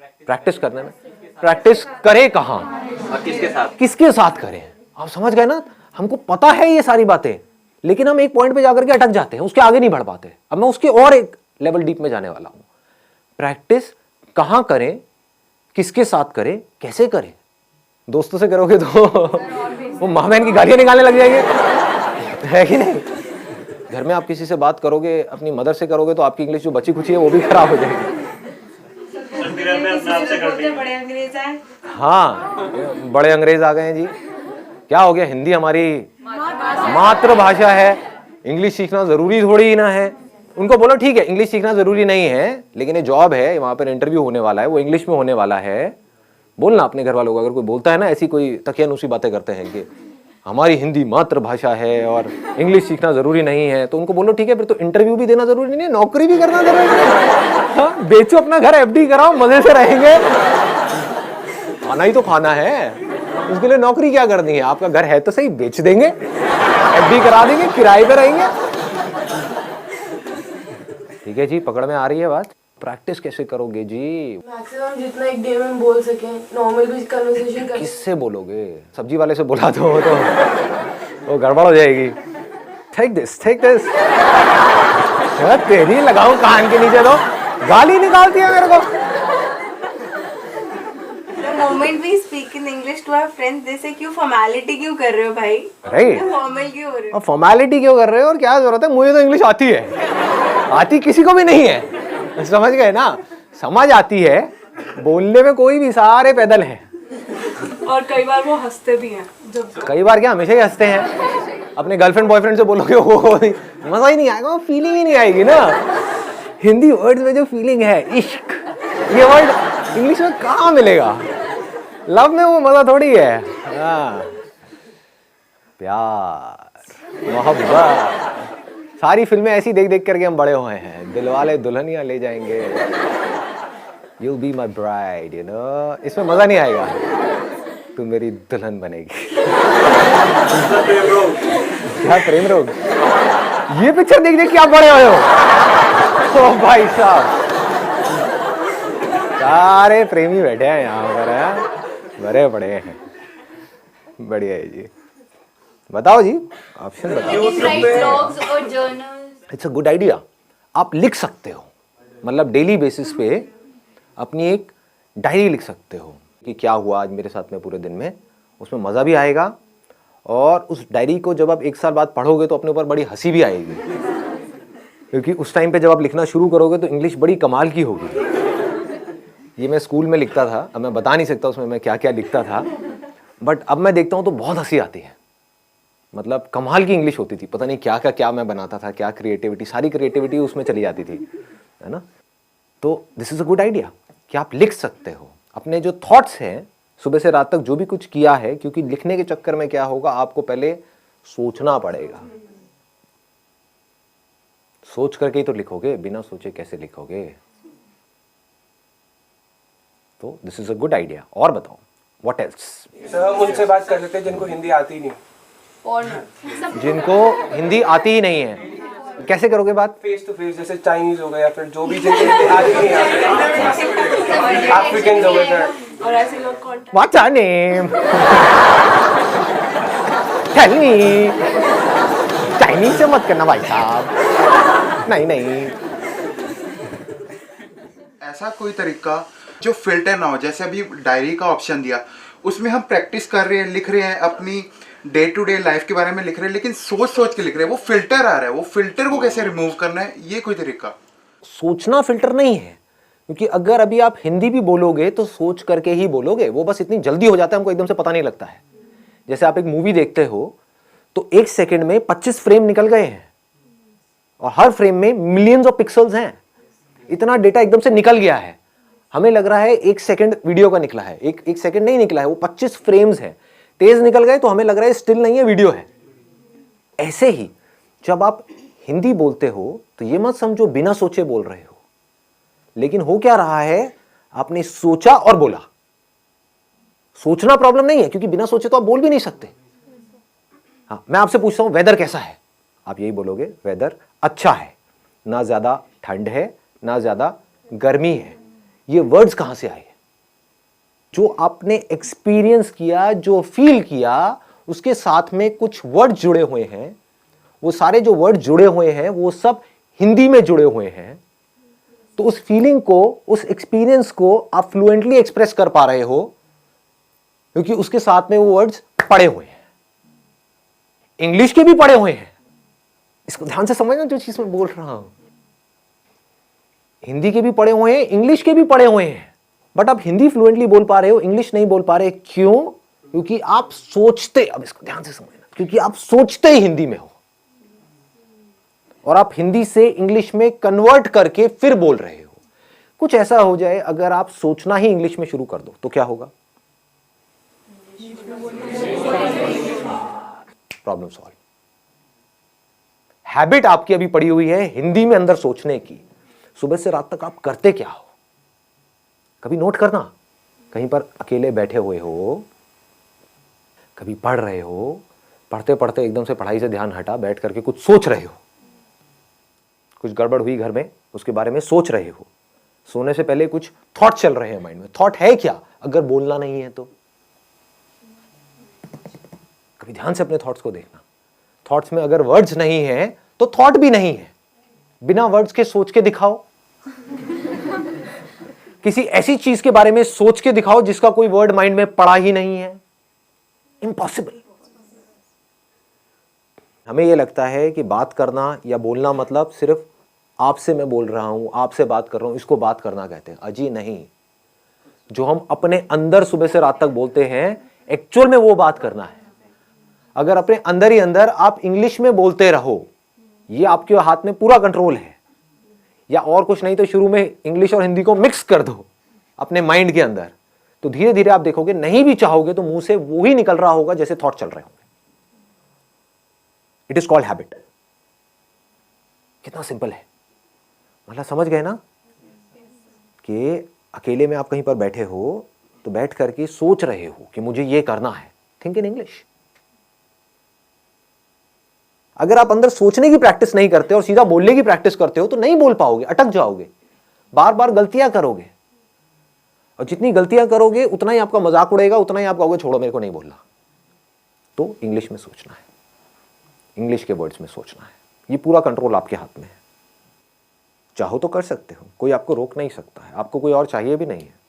Practice करने में। Practice करे कहाँ और किसके साथ? किसके साथ करें? आप समझ गए ना? हमको पता है ये सारी बातें, लेकिन हम एक पॉइंट पे जाकर के अटक जाते हैं, उसके आगे नहीं बढ़ पाते। अब मैं उसके और एक लेवल डीप में जाने वाला हूं। प्रैक्टिस कहां करें, किसके साथ करें, कैसे करें? दोस्तों से करोगे तो वो माँ बहन की गालियां निकालने लग जाएंगे, है कि नहीं? घर में आप किसी से बात करोगे, अपनी मदर से करोगे, तो आपकी इंग्लिश जो बची खुची है वो भी खराब हो जाएगी। बड़े अंग्रेज आए। हाँ, बड़े अंग्रेज आ गए हैं जी। क्या हो गया? हिंदी हमारी मातृभाषा है, इंग्लिश सीखना जरूरी थोड़ी ही ना है। उनको बोलो ठीक है, इंग्लिश सीखना जरूरी नहीं है, लेकिन ये जॉब है, वहां पर इंटरव्यू होने वाला है, वो इंग्लिश में होने वाला है। बोलना अपने घर वालों को, अगर कोई बोलता है ना ऐसी कोई तकियानुसी बातें करते हैं कि हमारी हिंदी मातृभाषा है और इंग्लिश सीखना जरूरी नहीं है, तो उनको बोलो ठीक है, फिर तो इंटरव्यू भी देना जरूरी नहीं है, नौकरी भी करना जरूरी नहीं है। हाँ, बेचो अपना घर, एफडी कराओ, मजे से रहेंगे। खाना ही तो खाना है, उसके लिए नौकरी क्या करनी है? आपका घर है तो सही, बेच देंगे, एफडी करा देंगे, किराए पे रहेंगे। ठीक है जी, पकड़ में आ रही है बात? प्रैक्टिस कैसे करोगे जी? मैक्सिमम जितना एक डे में बोल सके, नॉर्मल भी कन्वर्सेशन कर। किससे बोलोगे? सब्जी वाले से बोला तो वो गड़बड़ हो जाएगी। टेक दिस तेरी लगाऊं कान के नीचे, तो गाली निकालती है मेरे को। The moment we speak in English to our friends, they say क्यों फॉर्मेलिटी क्यों कर रहे हो भाई? राइट, फॉर्मल क्यों हो रहे हो? और फॉर्मेलिटी क्यों कर रहे हो और क्या जरूरत है? मुझे तो इंग्लिश आती है, आती किसी को भी नहीं है। समझ गए ना? समझ आती है, बोलने में कोई भी, सारे पैदल हैं। और कई बार वो हंसते भी हैं जब। कई बार क्या, हमेशा ही हंसते हैं। अपने गर्लफ्रेंड बॉयफ्रेंड से बोलोगे वो मजा ही नहीं आएगा, फीलिंग ही नहीं आएगी ना। हिंदी वर्ड्स में जो फीलिंग है, इश्क, ये वर्ड इंग्लिश में कहाँ मिलेगा? लव में वो मजा थोड़ी है। हाँ, प्यार, मोहब्बत, सारी फिल्में ऐसी देख देख करके हम बड़े हुए हैं। दिलवाले दुल्हनिया ले जाएंगे, You'll be my bride, you know? इसमें मजा नहीं आएगा, तू मेरी दुल्हन बनेगी। क्या प्रेम रोग? ये पिक्चर देख देख के आप बड़े हुए हो। ओ भाई साहब, सारे प्रेमी बैठे हैं यहाँ पर, हैं बड़े बड़े हैं। बढ़िया है जी। बताओ जी, ऑप्शन बताओ। It's a good idea. आप लिख सकते हो, मतलब डेली बेसिस पे अपनी एक डायरी लिख सकते हो कि क्या हुआ आज मेरे साथ में पूरे दिन में। उसमें मज़ा भी आएगा, और उस डायरी को जब आप एक साल बाद पढ़ोगे तो अपने ऊपर बड़ी हंसी भी आएगी, क्योंकि उस टाइम पे जब आप लिखना शुरू करोगे तो इंग्लिश बड़ी कमाल की होगी। ये मैं स्कूल में लिखता था, अब मैं बता नहीं सकता उसमें मैं क्या क्या लिखता था, बट अब मैं देखता हूँ तो बहुत हंसी आती है। मतलब कमाल की इंग्लिश होती थी, पता नहीं क्या क्या मैं बनाता था, क्या क्रिएटिविटी, सारी क्रिएटिविटी उसमें चली जाती थी, है ना? तो this is a good idea कि आप लिख सकते हो अपने जो थॉट्स हैं, सुबह से रात तक जो भी कुछ किया है, क्योंकि लिखने के चक्कर में क्या होगा, आपको पहले सोचना पड़ेगा। सोच करके ही तो लिखोगे, बिना सोचे कैसे लिखोगे? तो this is a good idea. और बताओ, व्हाट एल्स? सर, उनसे बात कर लेते हैं जिनको हिंदी आती नहीं। जिनको हिंदी आती ही नहीं है, कैसे करोगे बात? फेस टू फेस, जैसे चाइनीज हो गए या फिर जो भी जिनको हिंदी आती नहीं है, अफ्रीकन हो गए सर। और ऐसे लोग contact. What's your name? Tell me. Chinese से मत करना भाई साहब, नहीं नहीं। ऐसा कोई तरीका जो फिल्टर ना हो, जैसे अभी डायरी का ऑप्शन दिया, उसमें हम प्रैक्टिस कर रहे हैं, लिख रहे हैं, अपनी डे टू डे लाइफ के बारे में लिख रहे हैं, लेकिन सोच सोच के लिख रहे हैं, वो फिल्टर आ रहा है, वो फिल्टर को कैसे रिमूव करना है, ये कोई तरीका? सोचना फिल्टर नहीं है, क्योंकि अगर अभी आप हिंदी भी बोलोगे तो सोच करके ही बोलोगे, वो बस इतनी जल्दी हो जाता है, हमको एकदम से पता नहीं लगता है। जैसे आप एक मूवी देखते हो तो एक सेकंड में 25 फ्रेम निकल गए हैं, और हर फ्रेम में मिलियंस ऑफ पिक्सल्स हैं, इतना डेटा एकदम से निकल गया है। हमें लग रहा है एक सेकंड वीडियो का निकला है, एक सेकंड नहीं निकला है, वो 25 फ्रेम्स है, तेज निकल गए तो हमें लग रहा है स्टिल नहीं है, वीडियो है। ऐसे ही जब आप हिंदी बोलते हो तो ये मत समझो बिना सोचे बोल रहे हो, लेकिन हो क्या रहा है, आपने सोचा और बोला। सोचना प्रॉब्लम नहीं है, क्योंकि बिना सोचे तो आप बोल भी नहीं सकते। हाँ, मैं आपसे पूछता हूं वेदर कैसा है, आप यही बोलोगे वेदर अच्छा है, ना ज्यादा ठंड है ना ज्यादा गर्मी है। ये वर्ड्स कहां से आए? जो आपने एक्सपीरियंस किया, जो फील किया, उसके साथ में कुछ वर्ड जुड़े हुए हैं। वो सारे जो वर्ड जुड़े हुए हैं वो सब हिंदी में जुड़े हुए हैं। तो उस फीलिंग को, उस एक्सपीरियंस को आप फ्लुएंटली एक्सप्रेस कर पा रहे हो क्योंकि उसके साथ में वो वर्ड्स पड़े हुए हैं। इंग्लिश के भी पड़े हुए हैं, इसको ध्यान से समझना जो चीज मैं बोल रहा हूं। हिंदी के भी पड़े हुए हैं, इंग्लिश के भी पड़े हुए हैं, बट आप हिंदी फ्लुएंटली बोल पा रहे हो, इंग्लिश नहीं बोल पा रहे। क्यों? क्योंकि आप सोचते, अब इसको ध्यान से समझना, क्योंकि आप सोचते ही हिंदी में हो और आप हिंदी से इंग्लिश में कन्वर्ट करके फिर बोल रहे हो। कुछ ऐसा हो जाए अगर आप सोचना ही इंग्लिश में शुरू कर दो तो क्या होगा? Problem solve. हैबिट आपकी अभी पड़ी हुई है हिंदी में अंदर सोचने की। सुबह से रात तक आप करते क्या हो? कभी नोट करना, कहीं पर अकेले बैठे हुए हो, कभी पढ़ रहे हो, पढ़ते पढ़ते एकदम से पढ़ाई से ध्यान हटा, बैठ करके कुछ सोच रहे हो, कुछ गड़बड़ हुई घर में, उसके बारे में सोच रहे हो, सोने से पहले कुछ थॉट चल रहे हैं माइंड में। थॉट है क्या अगर बोलना नहीं है तो? कभी ध्यान से अपने थॉट्स को देखना। थॉट्स में अगर वर्ड्स नहीं है तो थॉट भी नहीं है। बिना वर्ड्स के सोच के दिखाओ, किसी ऐसी चीज के बारे में सोच के दिखाओ जिसका कोई वर्ड माइंड में पड़ा ही नहीं है। इम्पॉसिबल। हमें यह लगता है कि बात करना या बोलना मतलब सिर्फ आपसे मैं बोल रहा हूं, आपसे बात कर रहा हूं, इसको बात करना कहते हैं। अजी नहीं, जो हम अपने अंदर सुबह से रात तक बोलते हैं एक्चुअल में वो बात करना है। अगर अपने अंदर ही अंदर आप इंग्लिश में बोलते रहो, ये आपके हाथ में पूरा कंट्रोल है, या और कुछ नहीं तो शुरू में इंग्लिश और हिंदी को मिक्स कर दो अपने माइंड के अंदर, तो धीरे धीरे आप देखोगे नहीं भी चाहोगे तो मुंह से वो ही निकल रहा होगा जैसे थॉट चल रहे होंगे। It is called habit. कितना सिंपल है, मतलब समझ गए ना कि अकेले में आप कहीं पर बैठे हो तो बैठ करके सोच रहे हो कि मुझे ये करना है। Think in English. अगर आप अंदर सोचने की प्रैक्टिस नहीं करते और सीधा बोलने की प्रैक्टिस करते हो तो नहीं बोल पाओगे, अटक जाओगे, बार बार गलतियां करोगे, और जितनी गलतियां करोगे उतना ही आपका मजाक उड़ेगा, उतना ही आप कहोगे छोड़ो मेरे को नहीं बोलना। तो इंग्लिश में सोचना है, इंग्लिश के वर्ड्स में सोचना है। ये पूरा कंट्रोल आपके हाथ में है। चाहो तो कर सकते हो, कोई आपको रोक नहीं सकता है, आपको कोई और चाहिए भी नहीं है।